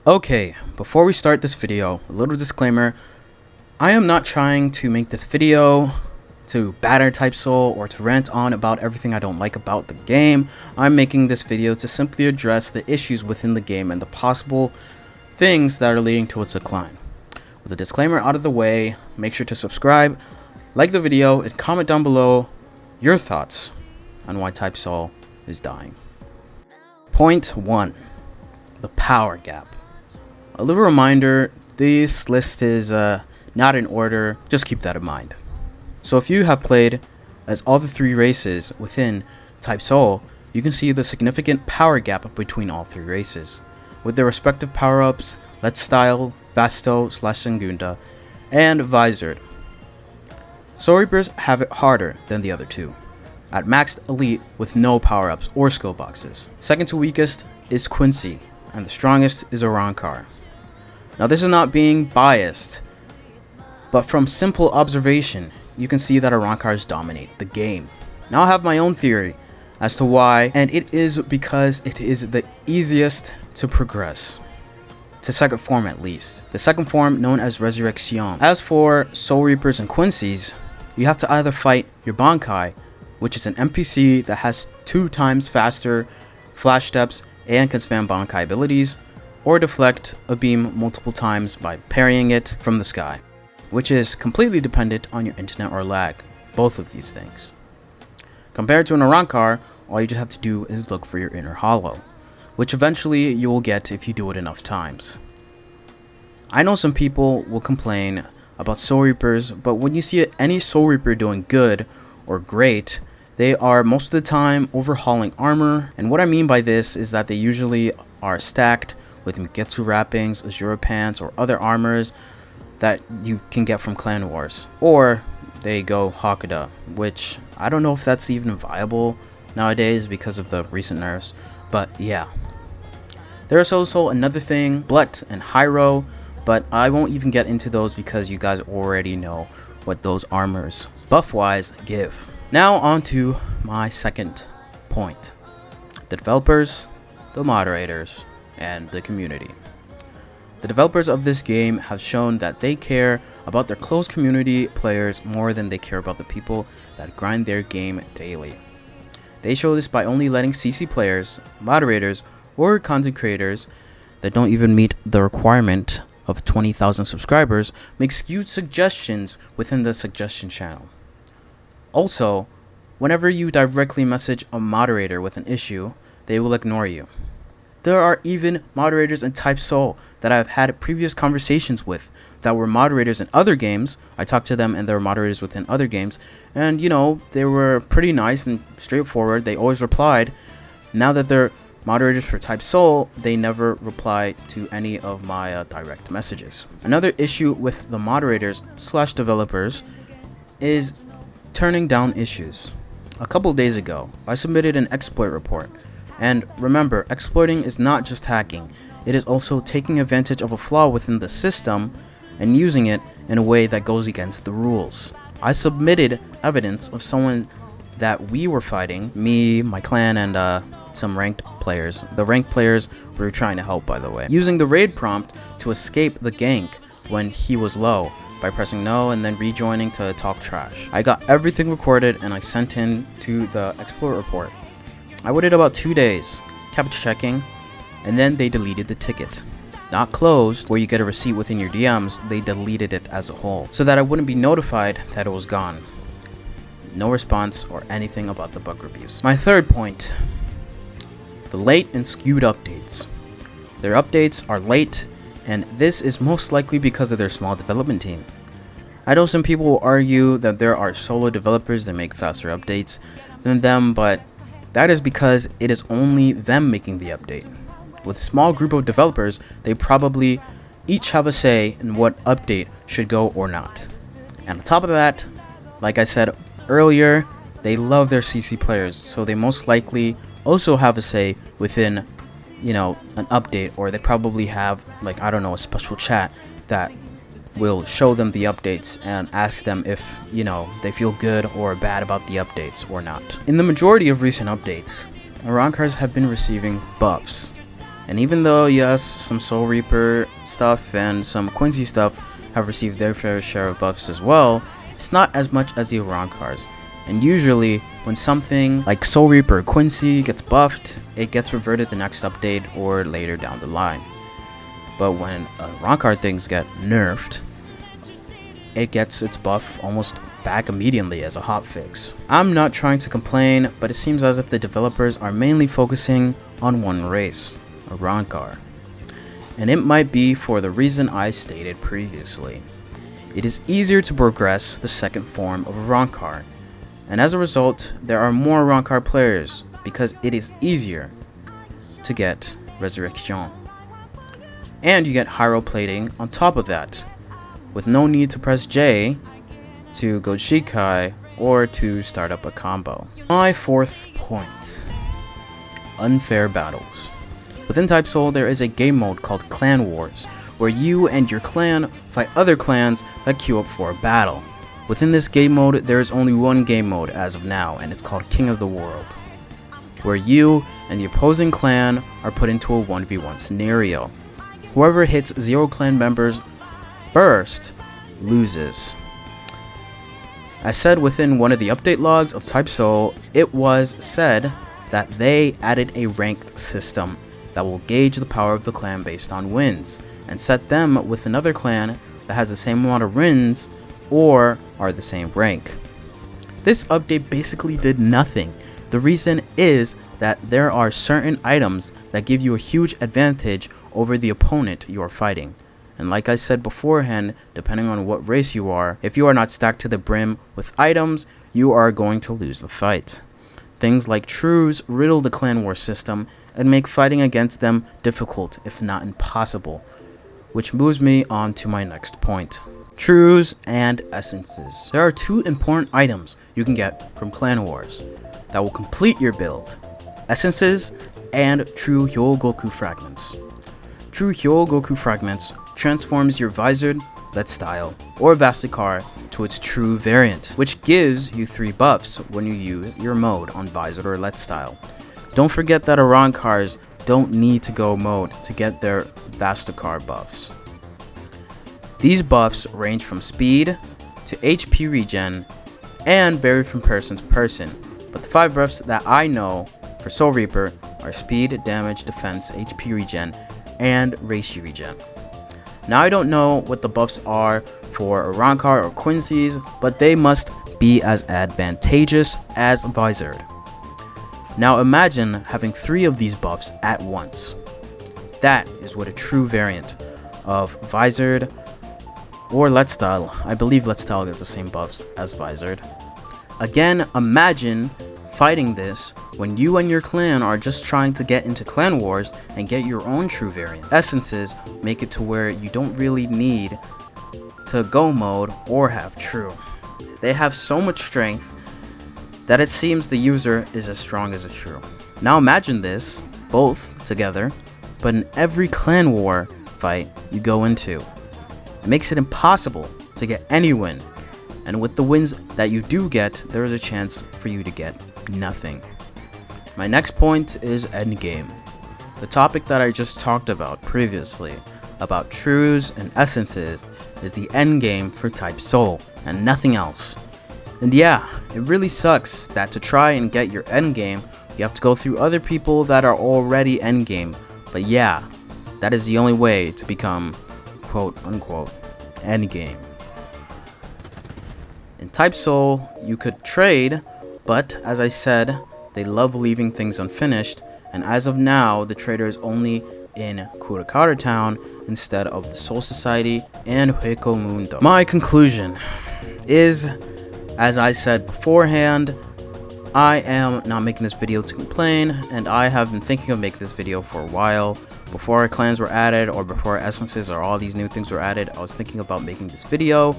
Okay, before we start this video, a little disclaimer. I am not trying to make this video to batter Type Soul or to rant on about everything I don't like about the game. I'm making this video to simply address the issues within the game and the possible things that are leading to its decline. With a disclaimer out of the way, make sure to subscribe, like the video, and comment down below your thoughts on why Type Soul is dying. Point 1. The power gap. A little reminder, this list is not in order, just keep that in mind. So if you have played as all the three races within Type Soul, you can see the significant power gap between all three races, with their respective power-ups, Let's Style, Vasto, Sengunda, and Visored. Soul Reapers have it harder than the other two, at maxed elite with no power-ups or skill boxes. Second to weakest is Quincy, and the strongest is Arankar. Now this is not being biased, but from simple observation, you can see that Arankars dominate the game. Now I have my own theory as to why, and it is because it is the easiest to progress. To second form at least. The second form known as Resurrection. As for Soul Reapers and Quincy's, you have to either fight your Bankai, which is an NPC that has 2 times faster flash steps and can spam Bankai abilities, or deflect a beam multiple times by parrying it from the sky, which is completely dependent on your internet or lag, both of these things. Compared to an Arankar, all you just have to do is look for your inner hollow, which eventually you will get if you do it enough times. I know some people will complain about Soul Reapers, but when you see any Soul Reaper doing good or great, they are most of the time overhauling armor, and what I mean by this is that they usually are stacked with Mixkx wrappings, Azure pants, or other armors that you can get from Clan Wars. Or they go Hakuda, which I don't know if that's even viable nowadays because of the recent nerfs, but yeah. There's also another thing, Blut and Hyro, but I won't even get into those because you guys already know what those armors buff-wise give. Now on to my second point. The developers, the moderators, and the community. The developers of this game have shown that they care about their close community players more than they care about the people that grind their game daily. They show this by only letting CC players, moderators, or content creators that don't even meet the requirement of 20,000 subscribers make skewed suggestions within the suggestion channel. Also, whenever you directly message a moderator with an issue, they will ignore you. There are even moderators in Type Soul that I've had previous conversations with that were moderators in other games. I talked to them and they were moderators within other games, and you know, they were pretty nice and straightforward. They always replied. Now that they're moderators for Type Soul, they never reply to any of my direct messages. Another issue with the moderators / developers is turning down issues. A couple days ago, I submitted an exploit report. And remember, exploiting is not just hacking, it is also taking advantage of a flaw within the system and using it in a way that goes against the rules. I submitted evidence of someone that we were fighting, me, my clan, and some ranked players. The ranked players we were trying to help, by the way, using the raid prompt to escape the gank when he was low by pressing no and then rejoining to talk trash. I got everything recorded and I sent in to the exploit report. I waited about 2 days, kept checking, and then they deleted the ticket. Not closed, where you get a receipt within your DMs, they deleted it as a whole, so that I wouldn't be notified that it was gone. No response or anything about the bug reviews. My third point, the late and skewed updates. Their updates are late, and this is most likely because of their small development team. I know some people will argue that there are solo developers that make faster updates than them, but that is because it is only them making the update. With a small group of developers, they probably each have a say in what update should go or not. And on top of that, like I said earlier, they love their CC players, so they most likely also have a say within, you know, an update, or they probably have, like, I don't know, a special chat that will show them the updates and ask them if, you know, they feel good or bad about the updates or not. In the majority of recent updates, Arankars have been receiving buffs. And even though, yes, some Soul Reaper stuff and some Quincy stuff have received their fair share of buffs as well, it's not as much as the Arancars. And usually, when something like Soul Reaper or Quincy gets buffed, it gets reverted the next update or later down the line. But when Arankar things get nerfed, it gets its buff almost back immediately as a hotfix. I'm not trying to complain, but it seems as if the developers are mainly focusing on one race, Arankar. And it might be for the reason I stated previously. It is easier to progress the second form of Arankar, and as a result, there are more Arankar players because it is easier to get Resurrection. And you get Hyro plating on top of that, with no need to press J to go Shikai or to start up a combo. My fourth point, unfair battles. Within Type Soul, there is a game mode called Clan Wars, where you and your clan fight other clans that queue up for a battle. Within this game mode, there is only one game mode as of now, and it's called King of the World, where you and the opposing clan are put into a 1v1 scenario. Whoever hits 0 clan members first loses. As said within one of the update logs of Type Soul, it was said that they added a ranked system that will gauge the power of the clan based on wins, and set them with another clan that has the same amount of wins or are the same rank. This update basically did nothing. The reason is that there are certain items that give you a huge advantage over the opponent you are fighting. And like I said beforehand, depending on what race you are, if you are not stacked to the brim with items, you are going to lose the fight. Things like Trues riddle the clan war system and make fighting against them difficult, if not impossible. Which moves me on to my next point. Trues and Essences. There are 2 important items you can get from Clan Wars that will complete your build. Essences and True Hyogoku Fragments. True Hyogoku Fragments transforms your Visored, Let Style, or Vastikar to its true variant, which gives you 3 buffs when you use your mode on Visored or Let Style. Don't forget that Arankars don't need to go mode to get their Vastikar buffs. These buffs range from speed to HP regen and vary from person to person, but the 5 buffs that I know for Soul Reaper are speed, damage, defense, HP regen, and Reishi regen. Now I don't know what the buffs are for Arankar or Quincy's, but they must be as advantageous as Visored. Now imagine having 3 of these buffs at once. That is what a true variant of Visored or Let Style. I believe Let Style gets the same buffs as Visored. Again, imagine fighting this when you and your clan are just trying to get into Clan Wars and get your own true variant. Essences make it to where you don't really need to go mode or have true. They have so much strength that it seems the user is as strong as a true. Now imagine this, both together, but in every Clan War fight you go into. It makes it impossible to get any win, and with the wins that you do get, there is a chance for you to get nothing. My next point is endgame. The topic that I just talked about previously, about Trues and Essences, is the endgame for Type Soul, and nothing else. And yeah, it really sucks that to try and get your endgame, you have to go through other people that are already endgame. But yeah, that is the only way to become quote unquote endgame. In Type Soul, you could trade, but as I said, they love leaving things unfinished, and as of now, the trader is only in Kurakara Town instead of the Soul Society and Hueko Mundo. My conclusion is, as I said beforehand, I am not making this video to complain, and I have been thinking of making this video for a while. Before our clans were added, or before Essences or all these new things were added, I was thinking about making this video.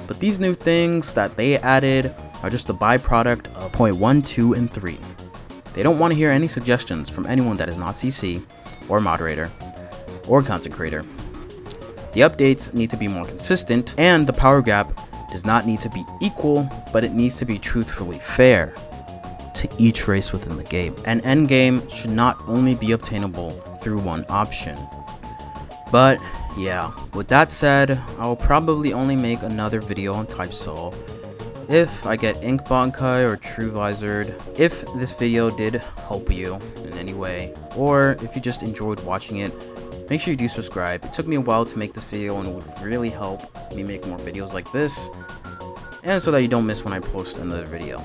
But these new things that they added are just a byproduct of point 1, 2, and 3. They don't want to hear any suggestions from anyone that is not CC, or moderator, or content creator. The updates need to be more consistent, and the power gap does not need to be equal, but it needs to be truthfully fair to each race within the game. An endgame should not only be obtainable through one option. But yeah, with that said, I'll probably only make another video on Type Soul if I get Ink Bankai or True Visored. If this video did help you in any way, or if you just enjoyed watching it, make sure you do subscribe. It took me a while to make this video and it would really help me make more videos like this, and so that you don't miss when I post another video.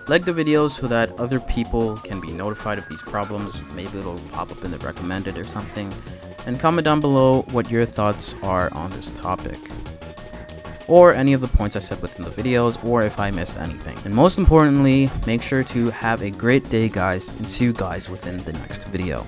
Like the videos so that other people can be notified of these problems. Maybe it'll pop up in the recommended or something. And comment down below what your thoughts are on this topic, or any of the points I said within the videos, or if I missed anything. And most importantly, make sure to have a great day, guys, and see you guys within the next video.